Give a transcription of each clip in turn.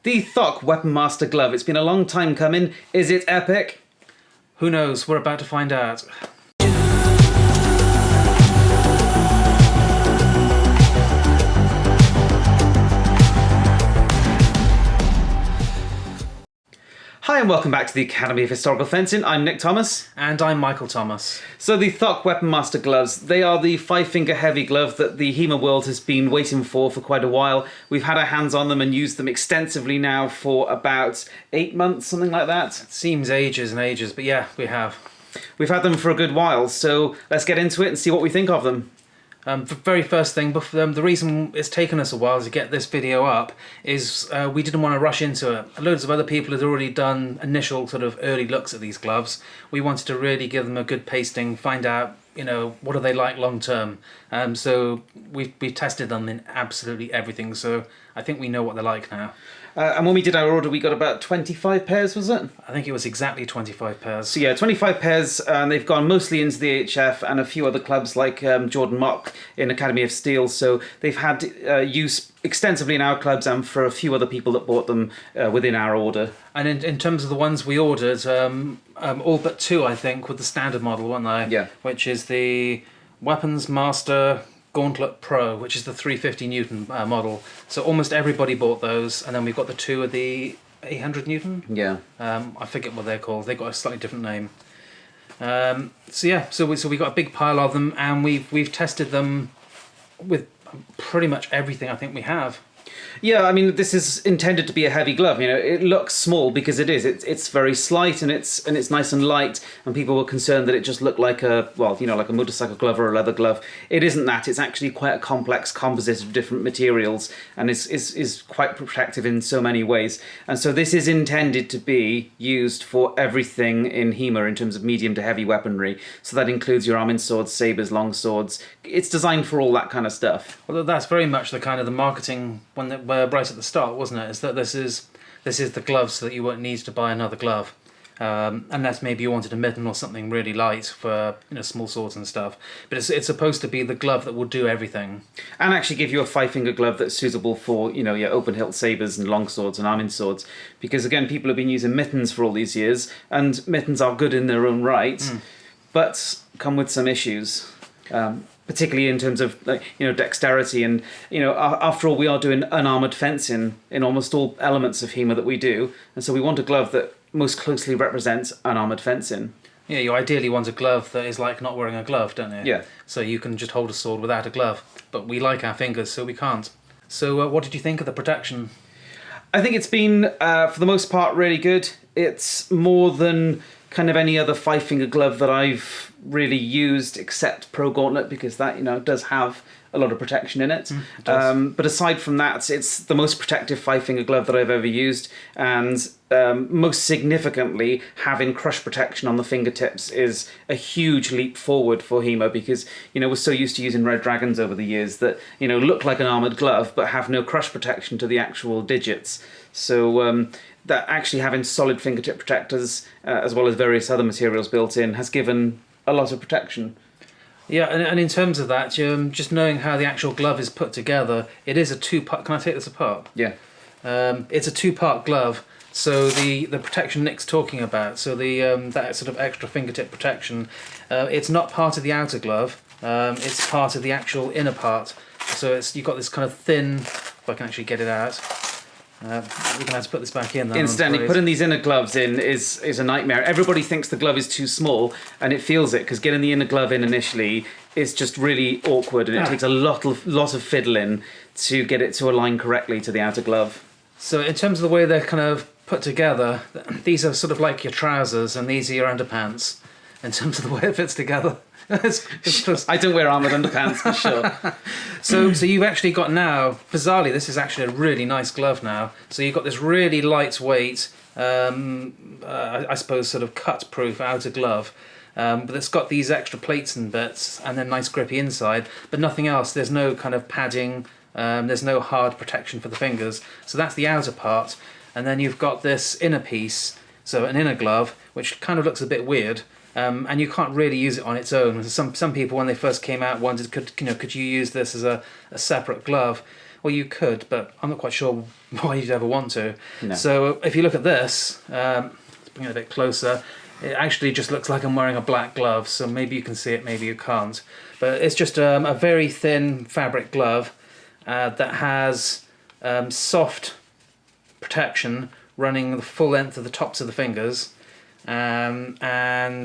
The Thokk WeaponMaster Glove. It's been a long time coming. Is it epic? Who knows? We're about to find out. Hi and welcome back to the Academy of Historical Fencing. I'm Nick Thomas. And I'm Michael Thomas. So the Thokk WeaponMaster Gloves, they are the 5-finger heavy glove that the HEMA world has been waiting for quite a while. We've had our hands on them and used them extensively now for about 8 months, something like that. It seems ages and ages, but yeah, we have. We've had them for a good while, so let's get into it and see what we think of them. The very first thing, the reason it's taken us a while to get this video up is we didn't want to rush into it. Loads of other people had already done initial sort of early looks at these gloves. We wanted to really give them a good pasting, find out, you know, what are they like long term. So we've tested them in absolutely everything, so I think we know what they're like now. And when we did our order, we got about 25 pairs, was it? I think it was exactly 25 pairs. So yeah, 25 pairs, and they've gone mostly into the HF and a few other clubs like Jordan Mock in Academy of Steel. So they've had use extensively in our clubs and for a few other people that bought them within our order. And in terms of the ones we ordered, all but two, I think, were the standard model, weren't they? Yeah. Which is the WeaponMaster Gauntlet Pro, which is the 350 Newton model. So almost everybody bought those, and then we've got the two of the 800 Newton. Yeah. I forget what they're called. They've got a slightly different name. So we got a big pile of them, and we've tested them with pretty much everything I think we have. Yeah, I mean, this is intended to be a heavy glove. You know, it looks small because it is. It's very slight and it's nice and light. And people were concerned that it just looked like a, well, you know, like a motorcycle glove or a leather glove. It isn't that. It's actually quite a complex composite of different materials and is quite protective in so many ways. And so this is intended to be used for everything in HEMA in terms of medium to heavy weaponry. So that includes your arming swords, sabers, long swords. It's designed for all that kind of stuff. Well, that's very much the kind of the marketing one that right at the start, wasn't it? Is that this is the glove so that you won't need to buy another glove, unless maybe you wanted a mitten or something really light for, you know, small swords and stuff. But it's supposed to be the glove that will do everything, and actually give you a 5-finger glove that's suitable for, you know, your open hilt sabers and long swords and arming swords. Because again, people have been using mittens for all these years, and mittens are good in their own right, but come with some issues. Particularly in terms of, like, you know, dexterity and, you know, after all, we are doing unarmoured fencing in almost all elements of HEMA that we do, and so we want a glove that most closely represents unarmoured fencing. Yeah, you ideally want a glove that is like not wearing a glove, don't you? Yeah. So you can just hold a sword without a glove, but we like our fingers, so we can't. So what did you think of the protection? I think it's been, for the most part, really good. It's more than kind of any other 5-finger glove that I've really used, except Pro Gauntlet, because that, you know, does have a lot of protection in it. It does. But aside from that, it's the most protective 5-finger glove that I've ever used, and most significantly, having crush protection on the fingertips is a huge leap forward for HEMA, because, you know, we're so used to using Red Dragons over the years that, you know, look like an armoured glove but have no crush protection to the actual digits. So that actually having solid fingertip protectors, as well as various other materials built in, has given a lot of protection. Yeah, and in terms of that, just knowing how the actual glove is put together, it is a two-part... Can I take this apart? Yeah. It's a two-part glove. So the protection Nick's talking about, so the that sort of extra fingertip protection, it's not part of the outer glove. It's part of the actual inner part. So you've got this kind of thin... If I can actually get it out. We're going to have to put this back in. Incidentally, putting these inner gloves in is a nightmare. Everybody thinks the glove is too small, and it feels it, because getting the inner glove in initially is just really awkward, and it takes a lot of fiddling to get it to align correctly to the outer glove. So in terms of the way they're kind of put together, these are sort of like your trousers, and these are your underpants, in terms of the way it fits together. It's just... I don't wear armoured underpants, for sure. So you've actually got now, bizarrely, this is actually a really nice glove now. So you've got this really lightweight, I suppose, sort of cut-proof outer glove. But it's got these extra plates and bits, and then nice grippy inside, but nothing else. There's no kind of padding, there's no hard protection for the fingers. So that's the outer part. And then you've got this inner piece, so an inner glove, which kind of looks a bit weird. And you can't really use it on its own. Some people, when they first came out, wondered, could you use this as a separate glove? Well, you could, but I'm not quite sure why you'd ever want to. No. So if you look at this, let's bring it a bit closer, it actually just looks like I'm wearing a black glove, so maybe you can see it, maybe you can't. But it's just a very thin fabric glove that has soft protection running the full length of the tops of the fingers. And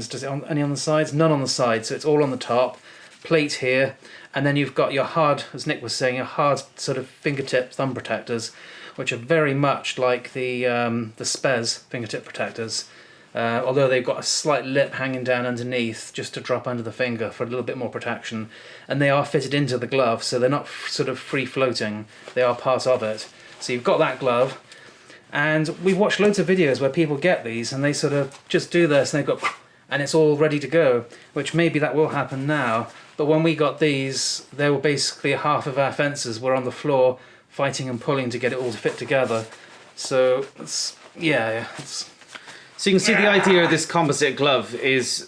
does it any on the sides? None on the sides, so it's all on the top. Plate here, and then you've got your hard, as Nick was saying, your hard sort of fingertip thumb protectors, which are very much like the Spez fingertip protectors, although they've got a slight lip hanging down underneath just to drop under the finger for a little bit more protection, and they are fitted into the glove, so they're not sort of free floating, they are part of it. So you've got that glove, and we've watched loads of videos where people get these and they sort of just do this and they've got, and it's all ready to go, which maybe that will happen now. But when we got these, they were basically half of our fences were on the floor fighting and pulling to get it all to fit together. So, it's. So you can see the idea of this composite glove is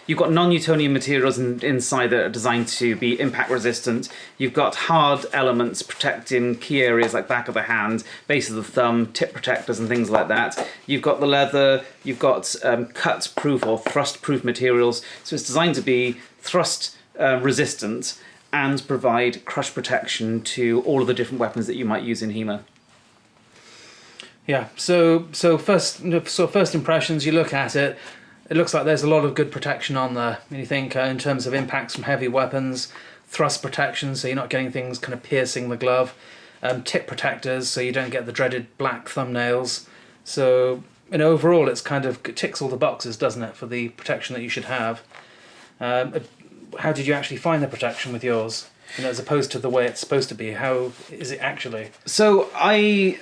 you've got non-Newtonian materials inside that are designed to be impact resistant. You've got hard elements protecting key areas like back of the hand, base of the thumb, tip protectors and things like that. You've got the leather, you've got cut-proof or thrust-proof materials. So it's designed to be thrust resistant and provide crush protection to all of the different weapons that you might use in HEMA. Yeah, so first impressions, you look at it, it looks like there's a lot of good protection on there. And you think in terms of impacts from heavy weapons, thrust protection, so you're not getting things kind of piercing the glove, tip protectors, so you don't get the dreaded black thumbnails. So, overall, it ticks all the boxes, doesn't it, for the protection that you should have. How did you actually find the protection with yours? As opposed to the way it's supposed to be, how is it actually? So I,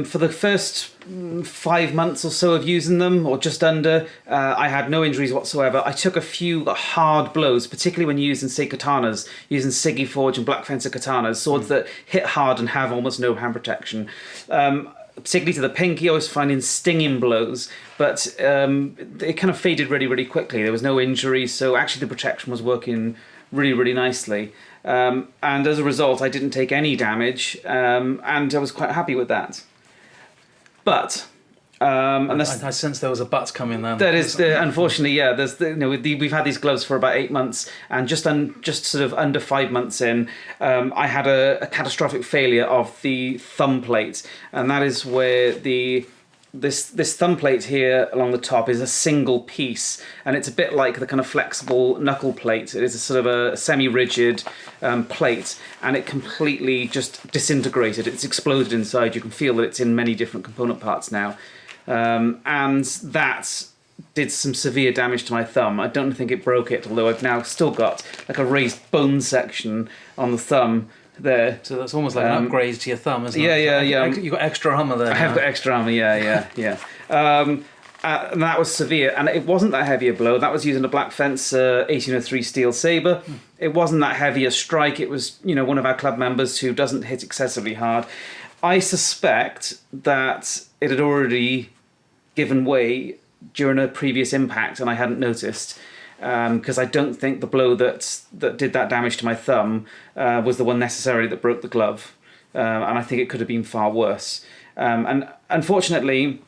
for the first 5 months or so of using them, or just under, I had no injuries whatsoever. I took a few hard blows, particularly when using, say, katanas, using Siggy Forge and Black Fencer katanas, swords that hit hard and have almost no hand protection. Particularly to the pinky, I was finding stinging blows, but it kind of faded really, really quickly. There was no injury, so actually the protection was working really, really nicely. And as a result, I didn't take any damage, and I was quite happy with that. But I sense there was a but coming then. That is, unfortunately, yeah. There's, we've had these gloves for about 8 months, and just sort of under 5 months in, I had a catastrophic failure of the thumb plate, and that is where this thumb plate here along the top is a single piece, and it's a bit like the kind of flexible knuckle plate. It is a sort of a semi-rigid plate, and it completely just disintegrated. It's exploded inside. You can feel that it's in many different component parts now, and that did some severe damage to my thumb. I don't think it broke it, although I've now still got like a raised bone section on the thumb there. So that's almost like an upgrade to your thumb, isn't it? Yeah. You've got extra armour there. I have got extra armour, yeah. And that was severe, and it wasn't that heavy a blow. That was using a Black Fencer 1803 steel sabre. It wasn't that heavy a strike. It was, one of our club members who doesn't hit excessively hard. I suspect that it had already given way during a previous impact, and I hadn't noticed. Because I don't think the blow that did that damage to my thumb was the one necessarily that broke the glove, and I think it could have been far worse. And unfortunately,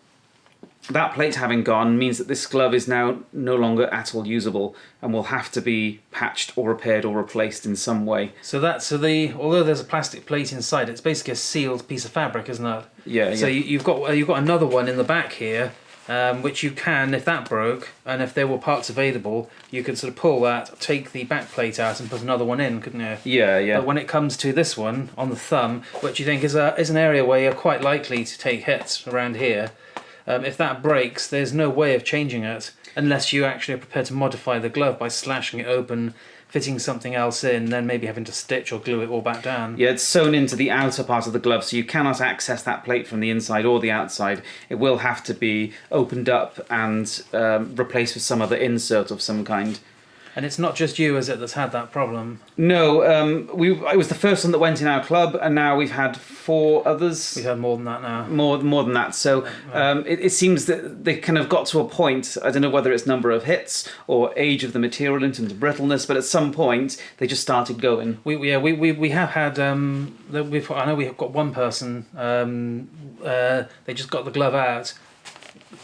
that plate having gone means that this glove is now no longer at all usable and will have to be patched or repaired or replaced in some way. Although there's a plastic plate inside, it's basically a sealed piece of fabric, isn't it? Yeah. So you've got another one in the back here. Which you can, if that broke, and if there were parts available, you could sort of pull that, take the back plate out and put another one in, couldn't you? Yeah. But when it comes to this one, on the thumb, which you think is an area where you're quite likely to take hits around here, if that breaks, there's no way of changing it, unless you actually are prepared to modify the glove by slashing it open, fitting something else in, then maybe having to stitch or glue it all back down. Yeah, it's sewn into the outer part of the glove, so you cannot access that plate from the inside or the outside. It will have to be opened up and replaced with some other insert of some kind. And it's not just you, is it, that's had that problem? No, I was the first one that went in our club, and now we've had 4 others. We've had more than that now. More than that. So it seems that they kind of got to a point. I don't know whether it's number of hits or age of the material in terms of brittleness, but at some point they just started going. We have had I know we have got one person. They just got the glove out,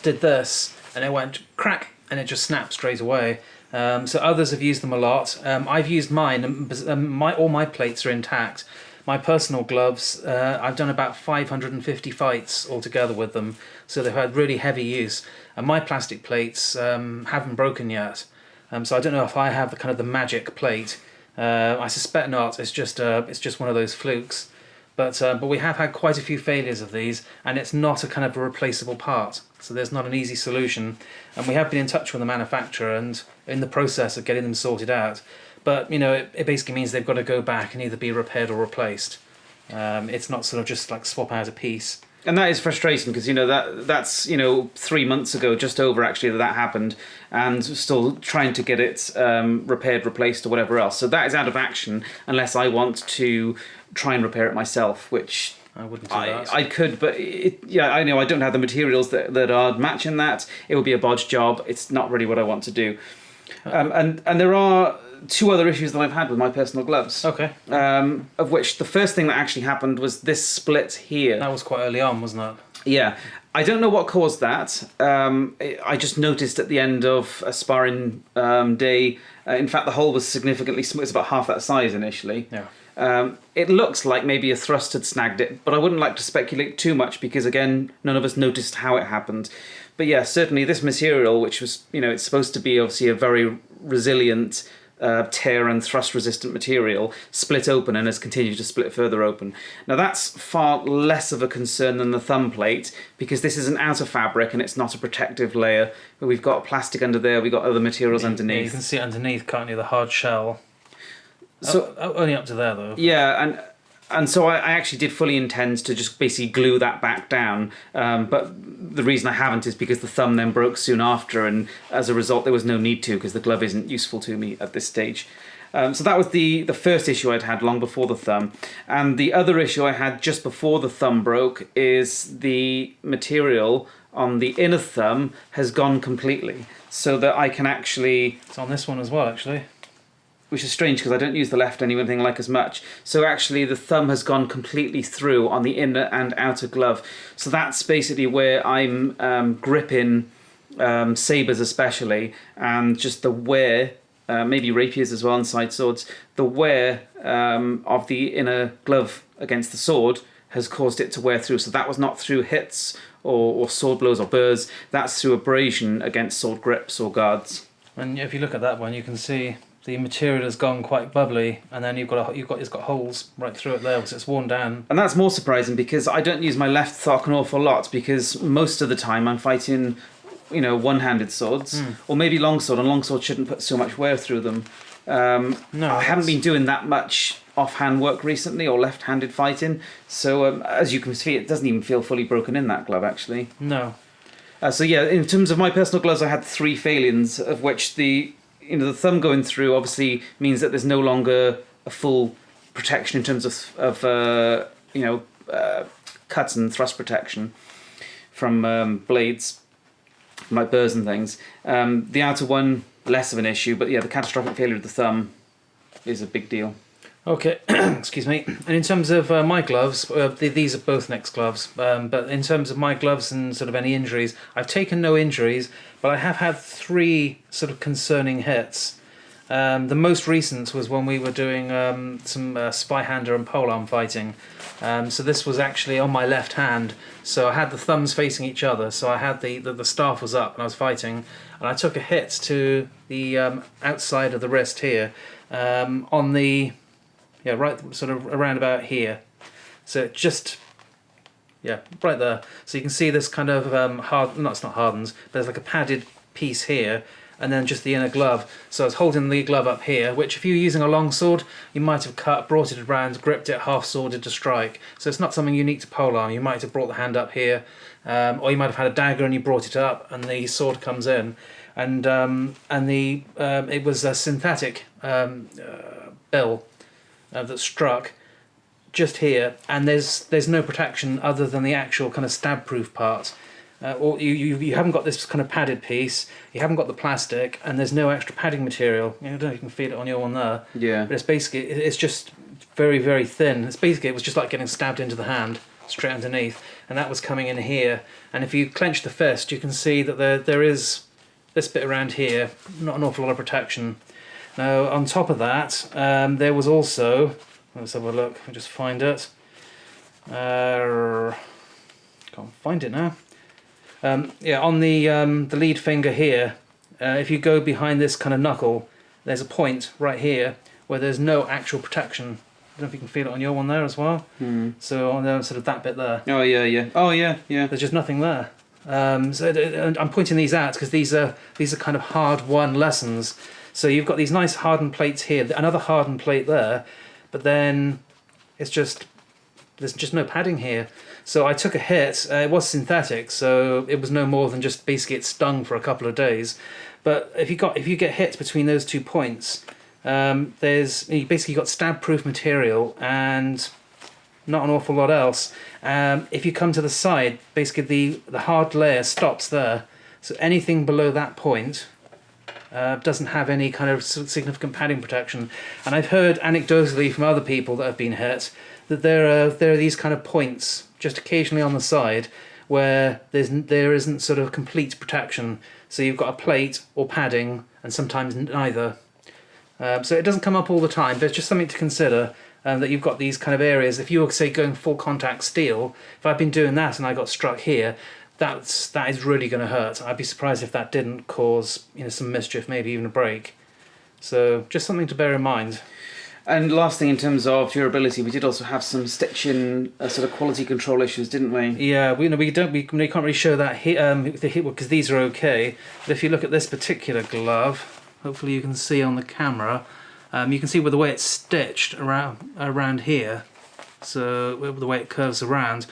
did this, and it went crack, and it just snapped straight away. So others have used them a lot. I've used mine, and all my plates are intact. My personal gloves, I've done about 550 fights altogether with them, so they've had really heavy use. And my plastic plates haven't broken yet, so I don't know if I have the magic plate. I suspect not. It's just one of those flukes. But we have had quite a few failures of these, and it's not a kind of a replaceable part. So there's not an easy solution. And we have been in touch with the manufacturer and in the process of getting them sorted out. But, it basically means they've got to go back and either be repaired or replaced. It's not sort of just like swap out a piece. And that is frustrating because, that's 3 months ago, just over actually, that happened, and still trying to get it repaired, replaced, or whatever else. So that is out of action unless I want to try and repair it myself, which I wouldn't do that. I could, but I know I don't have the materials that are matching that. It would be a bodge job. It's not really what I want to do. And there are 2 other issues that I've had with my personal gloves. Okay. Of which the first thing that actually happened was this split here. That was quite early on, wasn't it? Yeah. I don't know what caused that. I just noticed at the end of a sparring day, in fact the hole was significantly small. It's about half that size initially. Yeah. It looks like maybe a thrust had snagged it, but I wouldn't like to speculate too much because, again, none of us noticed how it happened. But yeah, certainly this material, which was, it's supposed to be obviously a very resilient, tear and thrust resistant material, split open and has continued to split further open. Now that's far less of a concern than the thumb plate because this is an outer fabric and it's not a protective layer. But we've got plastic under there, we've got other materials underneath. Yeah, you can see it underneath, can't you, the hard shell. So only up to there though. Yeah, and so I actually did fully intend to just basically glue that back down, but the reason I haven't is because the thumb then broke soon after, and as a result there was no need to because the glove isn't useful to me at this stage. So that was the first issue I'd had long before the thumb. And the other issue I had just before the thumb broke is the material on the inner thumb has gone completely, so that I can actually... It's on this one as well, actually. Which is strange because I don't use the left anything like as much. So actually the thumb has gone completely through on the inner and outer glove. So that's basically where I'm gripping sabres especially, and just the wear, maybe rapiers as well and side swords, the wear of the inner glove against the sword has caused it to wear through. So that was not through hits or sword blows or burrs, that's through abrasion against sword grips or guards. And if you look at that one, you can see the material has gone quite bubbly, and then it's got holes right through it there because it's worn down. And that's more surprising because I don't use my left Thokk an awful lot because most of the time I'm fighting, one-handed swords or maybe longsword, and longsword shouldn't put so much wear through them. No, I haven't been doing that much offhand work recently or left-handed fighting, so as you can see, it doesn't even feel fully broken in that glove actually. No. So yeah, in terms of my personal gloves, I had 3 failings, of which the thumb going through obviously means that there's no longer a full protection in terms of cuts and thrust protection from blades, like burrs and things. The outer one, less of an issue, but yeah, the catastrophic failure of the thumb is a big deal. Okay, excuse me. And in terms of my gloves, these are both Next gloves, but in terms of my gloves and sort of any injuries, I've taken no injuries, but I have had 3 sort of concerning hits. The most recent was when we were doing some spy-hander and polearm fighting. So this was actually on my left hand, so I had the thumbs facing each other, so I had the staff was up and I was fighting, and I took a hit to the outside of the wrist here, on the... Yeah, right, sort of around about here. So just, yeah, right there. So you can see this kind of it's not hardens, but there's like a padded piece here, and then just the inner glove. So I was holding the glove up here, which if you were using a long sword, you might have cut, brought it around, gripped it, half sworded to strike. So it's not something unique to polearm. You might have brought the hand up here, or you might have had a dagger and you brought it up, and the sword comes in. And it was a synthetic bill that struck just here, and there's no protection other than the actual kind of stab-proof part. Or you haven't got this kind of padded piece, you haven't got the plastic, and there's no extra padding material. I don't know if you can feel it on your one there. Yeah. But it's just very, very thin. It was just like getting stabbed into the hand, straight underneath, and that was coming in here. And if you clench the fist, you can see that there is this bit around here, not an awful lot of protection. Now, on top of that, there was also, let's have a look, I'll just find it. Can't find it now. Yeah, on the lead finger here, if you go behind this kind of knuckle, there's a point right here where there's no actual protection. I don't know if you can feel it on your one there as well. So on the, sort of that bit there. Oh yeah, yeah. Oh yeah, yeah. There's just nothing there. So I'm pointing these out because these are kind of hard-won lessons. So you've got these nice hardened plates here, another hardened plate there, but then there's just no padding here. So I took a hit. It was synthetic, so it was no more than just basically it stung for a couple of days. But if you get hit between those 2 points, you basically got stab-proof material and not an awful lot else. If you come to the side, basically the hard layer stops there. So anything below that point doesn't have any kind of significant padding protection. And I've heard anecdotally from other people that have been hit that there are these kind of points just occasionally on the side where there isn't sort of complete protection. So you've got a plate or padding, and sometimes neither. So it doesn't come up all the time, but it's just something to consider. That you've got these kind of areas. If you were, say, going full contact steel, if I'd been doing that and I got struck here, that is really going to hurt. I'd be surprised if that didn't cause some mischief, maybe even a break. So just something to bear in mind. And last thing, in terms of durability, we did also have some stitching sort of quality control issues, didn't we? Yeah, we can't really show that here because these are okay. But if you look at this particular glove, hopefully you can see on the camera. You can see with the way it's stitched around here, so the way it curves around,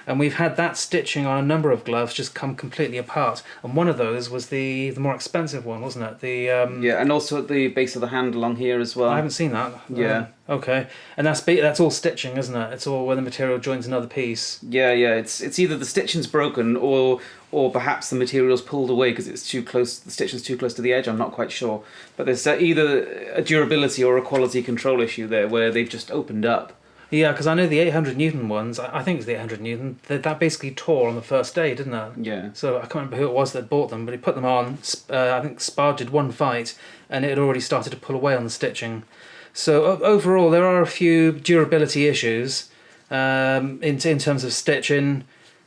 and we've had that stitching on a number of gloves just come completely apart. And one of those was the more expensive one, wasn't it? Yeah, and also at the base of the hand along here as well. I haven't seen that. Yeah. Okay, and that's all stitching, isn't it? It's all where the material joins another piece. Yeah, yeah. It's either the stitching's broken or perhaps the material's pulled away because it's too close. The stitching's too close to the edge. I'm not quite sure, but there's either a durability or a quality control issue there where they've just opened up. Yeah, because I know the 800 Newton ones. I think it's the 800 Newton. That basically tore on the first day, didn't it? Yeah. So I can't remember who it was that bought them, but he put them on. I think Spar did one fight, and it had already started to pull away on the stitching. So overall, there are a few durability issues in terms of stitching,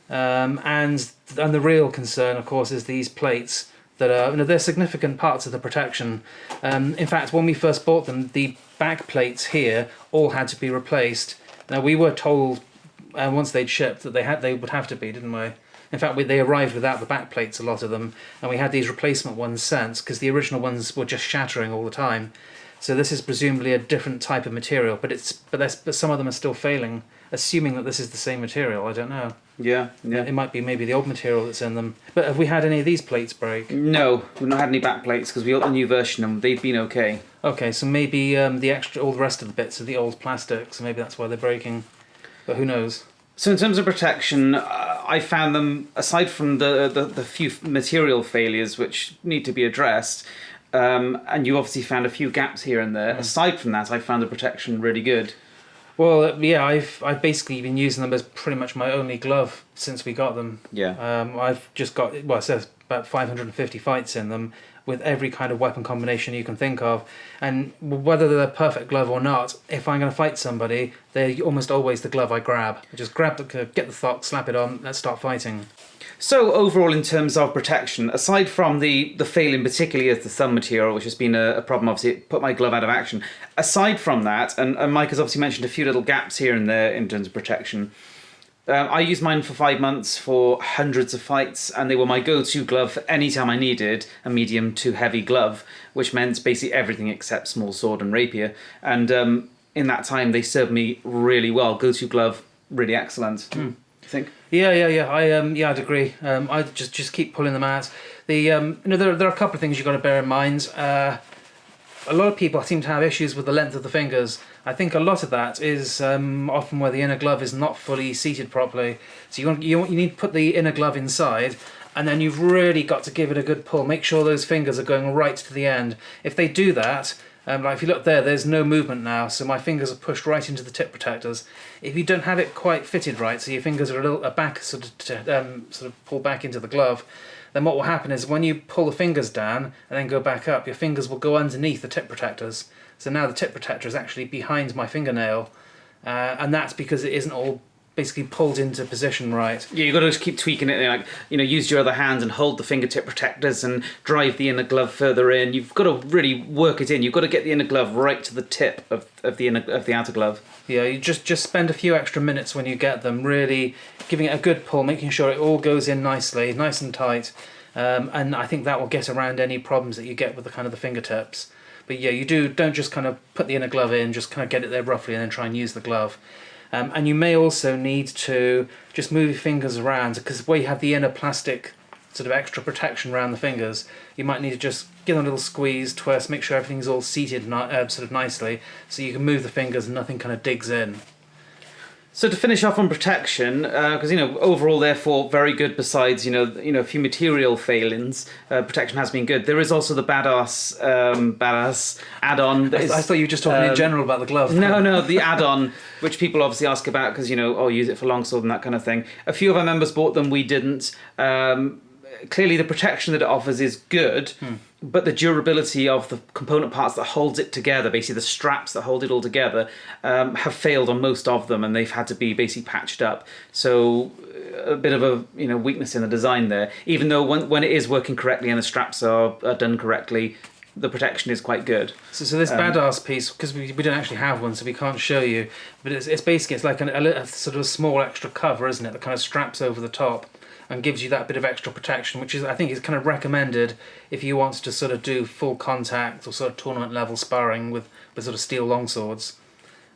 and the real concern, of course, is these plates that are they're significant parts of the protection. In fact, when we first bought them, the back plates here all had to be replaced. Now we were told once they'd shipped that they would have to be, didn't we? In fact, they arrived without the back plates, a lot of them, and we had these replacement ones sent because the original ones were just shattering all the time. So this is presumably a different type of material, but some of them are still failing. Assuming that this is the same material, I don't know. Yeah, yeah. It might be maybe the old material that's in them. But have we had any of these plates break? No, we've not had any back plates because we got a new version of them. They've been okay. Okay, so maybe all the rest of the bits are the old plastic, so maybe that's why they're breaking. But who knows? So in terms of protection, I found them, aside from the few material failures which need to be addressed, and you obviously found a few gaps here and there. Aside from that, I found the protection really good. Well, yeah, I've basically been using them as pretty much my only glove since we got them. Yeah. I've just got, it says about 550 fights in them with every kind of weapon combination you can think of. And whether they're a perfect glove or not, if I'm going to fight somebody, they're almost always the glove I grab. I just get the Thokk, slap it on, let's start fighting. So overall, in terms of protection, aside from the failing particularly as the thumb material, which has been a problem, obviously it put my glove out of action. Aside from that, and Mike has obviously mentioned a few little gaps here and there in terms of protection, I used mine for 5 months for hundreds of fights, and they were my go-to glove for any time I needed a medium to heavy glove, which meant basically everything except small sword and rapier. And in that time, they served me really well. Go-to glove, really excellent. I think. Yeah. I'd agree. I'd just keep pulling them out. There are a couple of things you've got to bear in mind. A lot of people seem to have issues with the length of the fingers. I think a lot of that is often where the inner glove is not fully seated properly. So you need to put the inner glove inside, and then you've really got to give it a good pull. Make sure those fingers are going right to the end. If they do that, like if you look there's no movement now, so my fingers are pushed right into the tip protectors. If you don't have it quite fitted right, so your fingers are a little back, sort of pull back into the glove, then what will happen is when you pull the fingers down and then go back up, your fingers will go underneath the tip protectors. So now the tip protector is actually behind my fingernail, and that's because it isn't all basically pulled into position right. Yeah, you've got to just keep tweaking it. Like, use your other hand and hold the fingertip protectors and drive the inner glove further in. You've got to really work it in. You've got to get the inner glove right to the tip of the outer glove. Yeah, you just spend a few extra minutes when you get them, really giving it a good pull, making sure it all goes in nicely, nice and tight. And I think that will get around any problems that you get with the fingertips. But yeah, don't just kind of put the inner glove in, just kind of get it there roughly and then try and use the glove. And you may also need to just move your fingers around, because where you have the inner plastic sort of extra protection around the fingers, you might need to just give them a little squeeze, twist, make sure everything's all seated sort of nicely, so you can move the fingers and nothing kind of digs in. So to finish off on protection, because overall therefore very good. Besides a few material failings, protection has been good. There is also the badass add-on. I thought you were just talking in general about the glove. No, the add-on, which people obviously ask about because use it for longsword and that kind of thing. A few of our members bought them. We didn't. Clearly, the protection that it offers is good. But the durability of the component parts that holds it together, basically the straps that hold it all together, have failed on most of them, and they've had to be basically patched up. So a bit of a weakness in the design there. Even though when it is working correctly and the straps are done correctly, the protection is quite good. So this badass piece, because we don't actually have one, so we can't show you. But it's like a sort of a small extra cover, isn't it? That kind of straps over the top and gives you that bit of extra protection, which I think is kind of recommended if you want to sort of do full contact or sort of tournament level sparring with sort of steel longswords.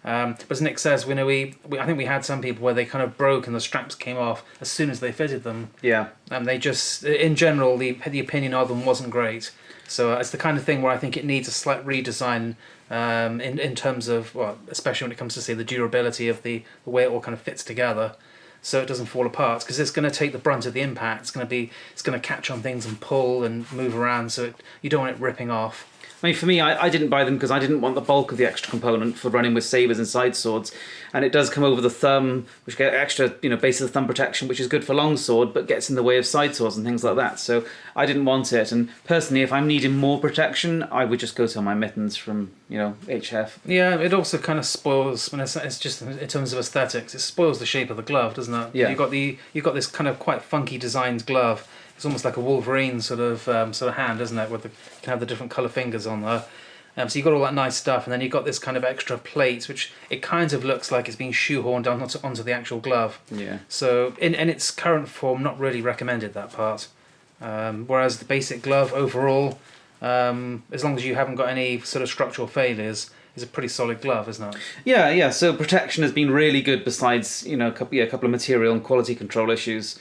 But as Nick says, I think we had some people where they kind of broke and the straps came off as soon as they fitted them. Yeah. And they just, in general, the opinion of them wasn't great. So it's the kind of thing where I think it needs a slight redesign in terms of, well, especially when it comes to, say, the durability of the way it all kind of fits together, so it doesn't fall apart, because it's going to take the brunt of the impact. It's going to catch on things and pull and move around, so you don't want it ripping off. I mean, for me, I didn't buy them because I didn't want the bulk of the extra component for running with sabres and side swords. And it does come over the thumb, which get extra, base of the thumb protection, which is good for longsword, but gets in the way of side swords and things like that. So I didn't want it. And personally, if I'm needing more protection, I would just go to my mittens from, HF. Yeah, it also kind of spoils, when it's just in terms of aesthetics, it spoils the shape of the glove, doesn't it? Yeah. You've got this kind of quite funky designed glove. It's almost like a Wolverine sort of hand, isn't it? With you can have the different colour fingers on there. So you've got all that nice stuff, and then you've got this kind of extra plate, which it kind of looks like it's been shoehorned onto the actual glove. Yeah. So in its current form, not really recommended, that part. Whereas the basic glove overall, as long as you haven't got any sort of structural failures, is a pretty solid glove, isn't it? Yeah. So protection has been really good. Besides, a couple of material and quality control issues.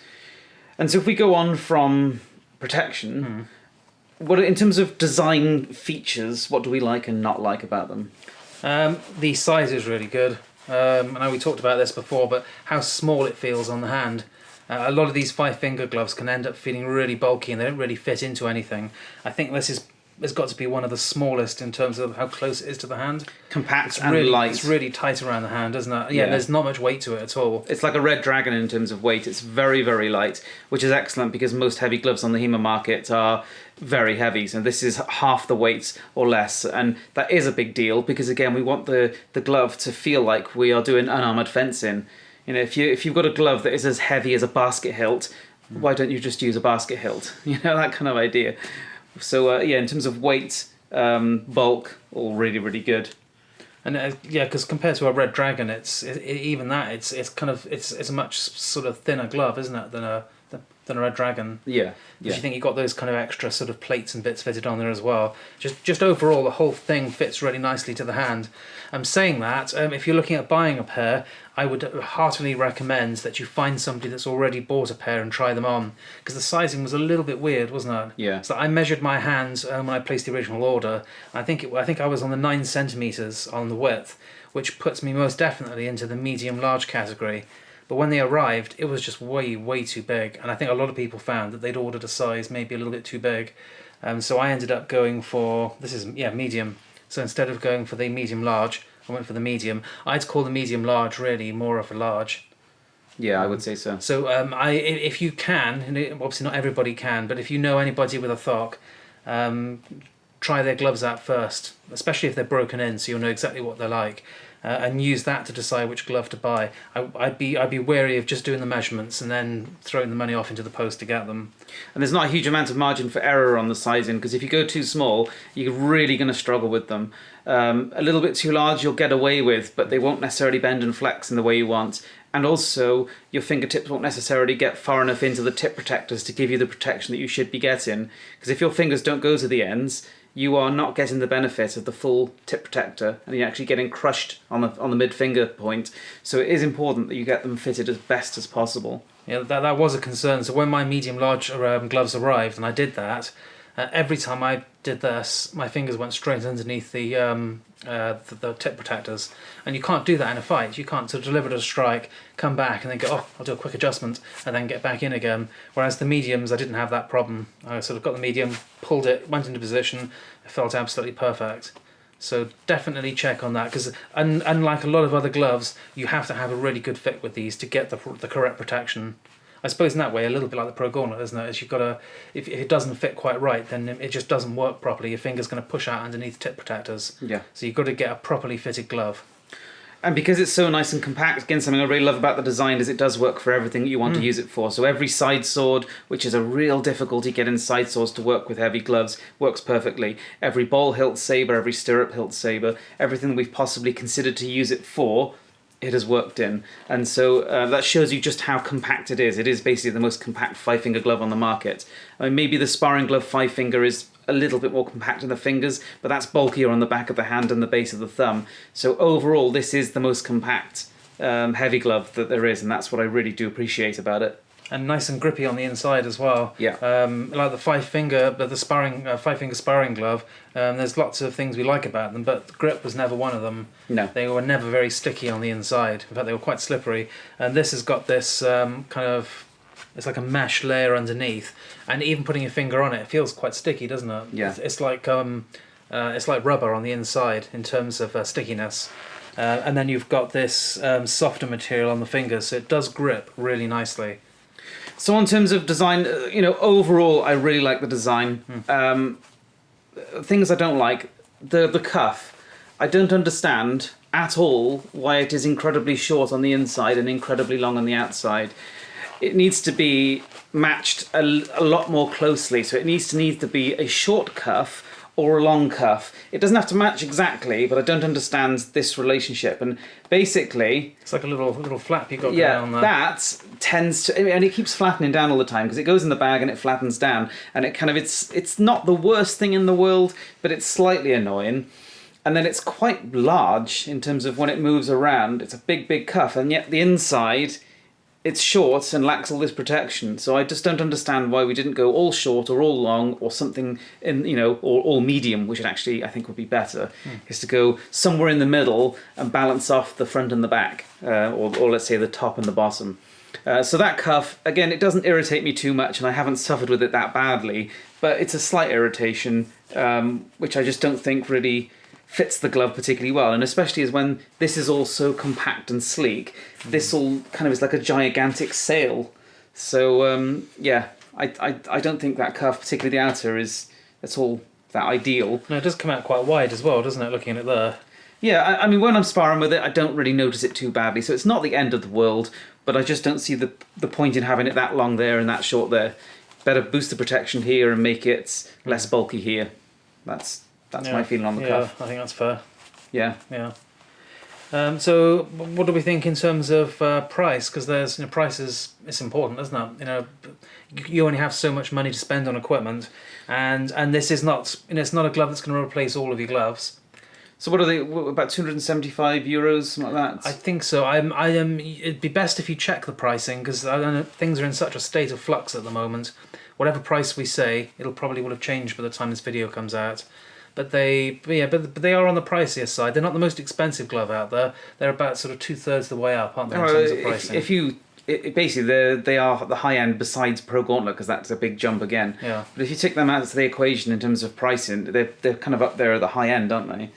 And so if we go on from protection, what in terms of design features, what do we like and not like about them? The size is really good. I know we talked about this before, but how small it feels on the hand. A lot of these 5-finger gloves can end up feeling really bulky and they don't really fit into anything. I think this has got to be one of the smallest in terms of how close it is to the hand. Compact and light. It's really tight around the hand, isn't it? Yeah, there's not much weight to it at all. It's like a red dragon in terms of weight. It's very, very light, which is excellent because most heavy gloves on the HEMA market are very heavy. So this is half the weight or less. And that is a big deal because, again, we want the glove to feel like we are doing unarmoured fencing. If you've got a glove that is as heavy as a basket hilt, why don't you just use a basket hilt? That kind of idea. So, in terms of weight, bulk, all really, really good. And yeah, because compared to a red dragon, even that it's kind of it's a much sort of thinner glove, isn't it, than a red dragon? Yeah. Because you think you've got those kind of extra sort of plates and bits fitted on there as well. Just overall, the whole thing fits really nicely to the hand. I'm saying that if you're looking at buying a pair, I would heartily recommend that you find somebody that's already bought a pair and try them on, because the sizing was a little bit weird, wasn't it? Yeah. So I measured my hands when I placed the original order. I think I was on the 9 centimeters on the width, which puts me most definitely into the medium-large category. But when they arrived, it was just way too big, and I think a lot of people found that they'd ordered a size maybe a little bit too big. So I ended up going for medium. So instead of going for the medium-large, I went for the medium. I'd call the medium-large really more of a large. Yeah, I would say so. So if you can, and obviously not everybody can, but if you know anybody with a Thokk, try their gloves out first, especially if they're broken in, so you'll know exactly what they're like. And use that to decide which glove to buy. I'd be wary of just doing the measurements and then throwing the money off into the post to get them. And there's not a huge amount of margin for error on the sizing, because if you go too small, you're really going to struggle with them. A little bit too large you'll get away with, but they won't necessarily bend and flex in the way you want. And also, your fingertips won't necessarily get far enough into the tip protectors to give you the protection that you should be getting. Because if your fingers don't go to the ends, you are not getting the benefit of the full tip protector, and you're actually getting crushed on the mid finger point. So it is important that you get them fitted as best as possible. Yeah, that was a concern. So when my medium-large gloves arrived, and I did that, every time I did this, my fingers went straight underneath the tip protectors, and you can't do that in a fight. You can't sort of deliver a strike, come back, and then go, oh, I'll do a quick adjustment, and then get back in again. Whereas the mediums, I didn't have that problem. I sort of got the medium, pulled it, went into position, it felt absolutely perfect. So definitely check on that, because unlike a lot of other gloves, you have to have a really good fit with these to get the correct protection. I suppose in that way, a little bit like the Pro Gauntlet, isn't it? Is you've got to, if it doesn't fit quite right, then it just doesn't work properly. Your finger's going to push out underneath tip protectors. Yeah. So you've got to get a properly fitted glove. And because it's so nice and compact, again, something I really love about the design is it does work for everything that you want to use it for. So every side sword, which is a real difficulty getting side swords to work with heavy gloves, works perfectly. Every ball hilt saber, every stirrup hilt saber, everything that we've possibly considered to use it for, it has worked in. And so that shows you just how compact it is. It is basically the most compact 5-finger glove on the market. I mean, maybe the sparring glove 5-finger is a little bit more compact in the fingers, but that's bulkier on the back of the hand and the base of the thumb. So overall, this is the most compact heavy glove that there is, and that's what I really do appreciate about it. And nice and grippy on the inside as well. Yeah. Like the 5-finger sparring glove. There's lots of things we like about them, but the grip was never one of them. No. They were never very sticky on the inside. In fact, they were quite slippery. And this has got this it's like a mesh layer underneath, and even putting your finger on it, it feels quite sticky, doesn't it? Yeah. It's like rubber on the inside in terms of stickiness. And then you've got this softer material on the fingers, so it does grip really nicely. So in terms of design, overall, I really like the design. Things I don't like, the cuff. I don't understand at all why it is incredibly short on the inside and incredibly long on the outside. It needs to be matched a lot more closely. So it needs to be a short cuff or a long cuff. It doesn't have to match exactly, but I don't understand this relationship. And basically, it's like a little flap you got going on there. That tends to, and it keeps flattening down all the time because it goes in the bag and it flattens down, and it's not the worst thing in the world, but it's slightly annoying. And then it's quite large in terms of when it moves around. It's a big cuff, and yet the inside, it's short and lacks all this protection. So I just don't understand why we didn't go all short or all long or something in, or all medium, which actually I think would be better, is to go somewhere in the middle and balance off the front and the back, or let's say the top and the bottom. So that cuff, again, it doesn't irritate me too much, and I haven't suffered with it that badly, but it's a slight irritation, which I just don't think really fits the glove particularly well, and especially as when this is all so compact and sleek, this all kind of is like a gigantic sail. So I don't think that cuff, particularly the outer, is at all that ideal. No, it does come out quite wide as well, doesn't it, looking at it there? Yeah, I mean, when I'm sparring with it, I don't really notice it too badly, so it's not the end of the world, but I just don't see the point in having it that long there and that short there. Better boost the protection here and make it less bulky here. That's my feeling on the cuff. I think that's fair. Yeah. Yeah. So what do we think in terms of price? Because there's price it's important, isn't it? You only have so much money to spend on equipment, and this is not it's not a glove that's going to replace all of your gloves. So what are they? About €275, something like that. I think so. It'd be best if you check the pricing because things are in such a state of flux at the moment. Whatever price we say, it'll probably will have changed by the time this video comes out. But they are on the pricier side. They're not the most expensive glove out there. They're about sort of 2/3 the way up, aren't they, in terms of pricing? Basically they are the high end besides Pro Gauntlet because that's a big jump again. Yeah. But if you take them out of the equation in terms of pricing, they're kind of up there at the high end, aren't they?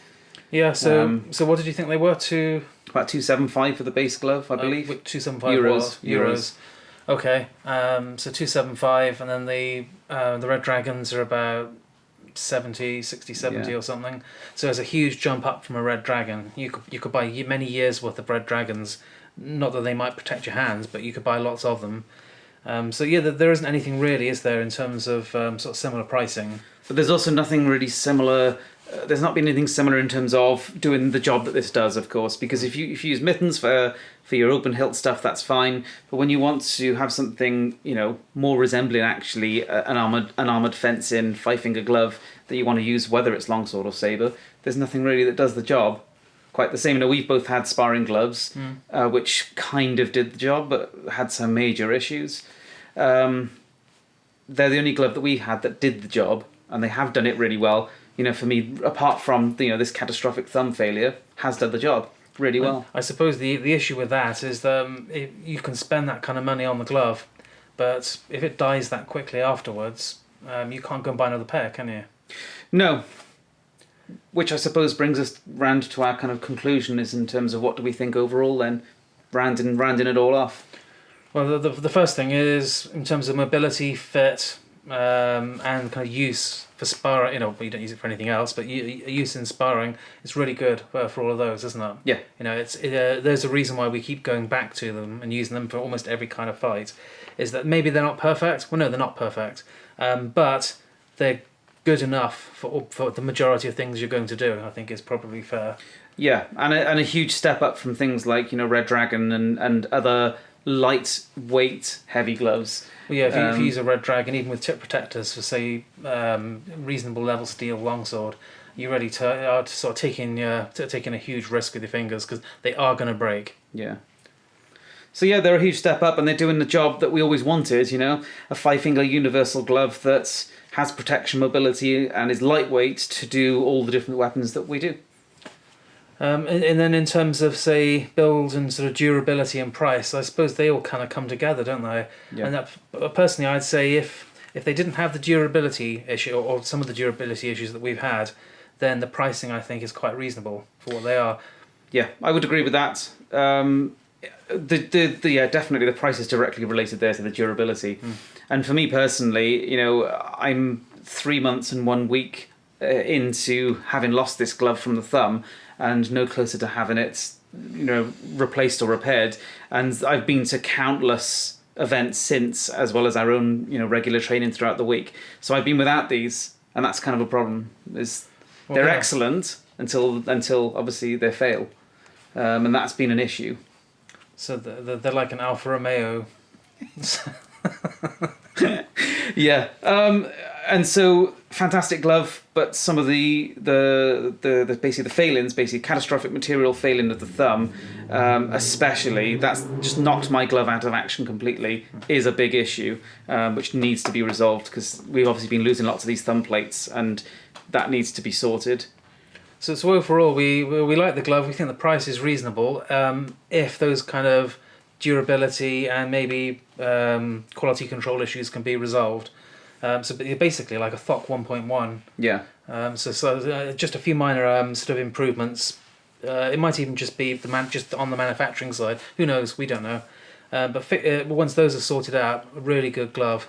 Yeah. So what did you think they were? About 275 for the base glove, I believe. 275 euros. Okay. So 275, and then the Red Dragons are about 70 or something. So there's a huge jump up from a Red Dragon. You could buy many years worth of Red Dragons. Not that they might protect your hands, but you could buy lots of them. So yeah, there isn't anything really, is there, in terms of sort of similar pricing? But there's also nothing really similar. There's not been anything similar in terms of doing the job that this does, of course. Because if you use mittens for your open hilt stuff, that's fine. But when you want to have something more resembling actually an armored fencing 5-finger glove that you want to use, whether it's longsword or saber, there's nothing really that does the job quite the same. We've both had sparring gloves, which kind of did the job, but had some major issues. They're the only glove that we had that did the job, and they have done it really well. For me, apart from this catastrophic thumb failure, has done the job really well. I suppose the issue with that is that you can spend that kind of money on the glove, but if it dies that quickly afterwards, you can't go and buy another pair, can you? No. Which I suppose brings us round to our kind of conclusion is in terms of what do we think overall then, rounding it all off. Well, the first thing is in terms of mobility, fit, and kind of use for sparring. You don't use it for anything else, but use in sparring is really good for all of those, isn't it? Yeah. There's a reason why we keep going back to them and using them for almost every kind of fight. Is that maybe they're not perfect? Well, no, they're not perfect, but they're good enough for the majority of things you're going to do. I think is probably fair. Yeah, and a huge step up from things like Red Dragon and other lightweight heavy gloves. Well, yeah, if you use a Red Dragon, even with tip protectors for say reasonable level steel longsword, you really are sort of taking a huge risk with your fingers because they are going to break. Yeah. So yeah, they're a huge step up, and they're doing the job that we always wanted. A 5-finger universal glove that has protection, mobility, and is lightweight to do all the different weapons that we do. And then in terms of, say, build and sort of durability and price, I suppose they all kind of come together, don't they? Yeah. And personally, I'd say if they didn't have the durability issue or some of the durability issues that we've had, then the pricing, I think, is quite reasonable for what they are. Yeah, I would agree with that. Definitely the price is directly related there to the durability. And for me personally, I'm 3 months and 1 week into having lost this glove from the thumb and no closer to having it replaced or repaired, and I've been to countless events since, as well as our own regular training throughout the week. So I've been without these, and that's kind of a problem. They're excellent until obviously they fail, and that's been an issue. So they're like an Alfa Romeo. Yeah, and so fantastic glove, but some of the basically the failings, basically catastrophic material failing of the thumb, especially that's just knocked my glove out of action completely, is a big issue, which needs to be resolved because we've obviously been losing lots of these thumb plates, and that needs to be sorted. So overall, we like the glove. We think the price is reasonable. If those kind of durability and maybe quality control issues can be resolved. So basically like a Thokk 1.1. Yeah. So just a few minor sort of improvements. It might even just be just on the manufacturing side. Who knows? We don't know. But once those are sorted out, a really good glove.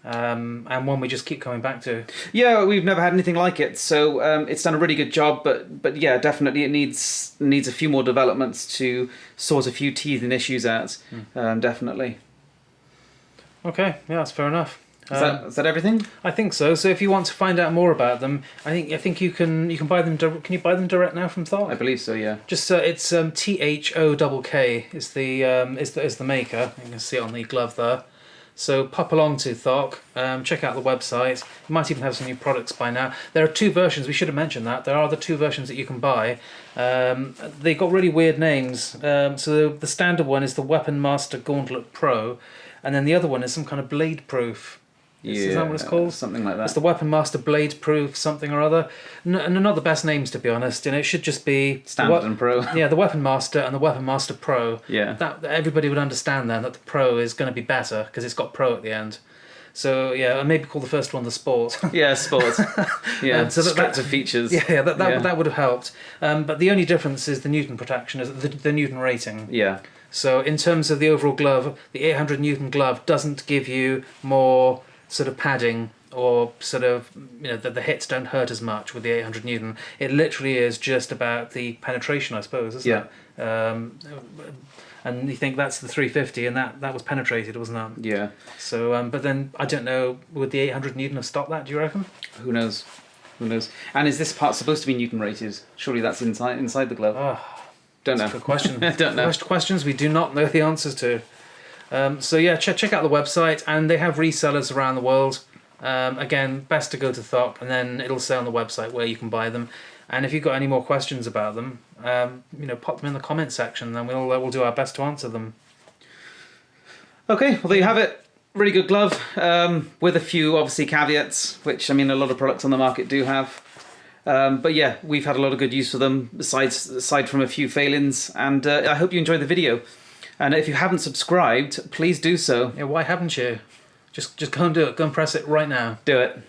And one we just keep coming back to. Yeah, we've never had anything like it, so it's done a really good job. But yeah, definitely it needs a few more developments to sort a few teething issues out. Definitely. Okay, yeah, that's fair enough. Is that everything? I think so. So if you want to find out more about them, I think you can buy them. Can you buy them direct now from Thokk? I believe so. Yeah. Just it's THOKK is the maker. You can see it on the glove there. So pop along to Thokk, check out the website. You might even have some new products by now. There are two versions. We should have mentioned that. There are the two versions that you can buy. They got really weird names. So the standard one is the WeaponMaster Gauntlet Pro, and then the other one is some kind of blade proof. Is that what it's called? Something like that. It's the WeaponMaster Blade Proof something or other. And they're not the best names, to be honest. And it should just be... Standard and Pro. Yeah, the WeaponMaster and the WeaponMaster Pro. Yeah. That everybody would understand then that the Pro is going to be better because it's got Pro at the end. So, yeah, and maybe call the first one the Sport. Yeah, Sport. Yeah, so stripped of features. Yeah, that would have helped. But the only difference is the Newton protection, is the Newton rating. Yeah. So in terms of the overall glove, the 800 Newton glove doesn't give you more... sort of padding or sort of, that the hits don't hurt as much with the 800 Newton. It literally is just about the penetration, I suppose, isn't it? And you think that's the 350 and that was penetrated, wasn't it? Yeah. So, but then, I don't know, would the 800 Newton have stopped that, do you reckon? Who knows? And is this part supposed to be Newton rated? Surely that's inside the glove. Don't know. That's a good question. Don't know. Questions we do not know the answers to. So yeah, check out the website, and they have resellers around the world. Again, best to go to Thokk, and then it'll say on the website where you can buy them. And if you've got any more questions about them, pop them in the comment section, and we'll do our best to answer them. Okay, well there you have it. Really good glove, with a few obviously caveats, which a lot of products on the market do have. But yeah, we've had a lot of good use for them, aside from a few failings, and I hope you enjoyed the video. And if you haven't subscribed, please do so. Yeah, why haven't you? Just go and do it. Go and press it right now. Do it.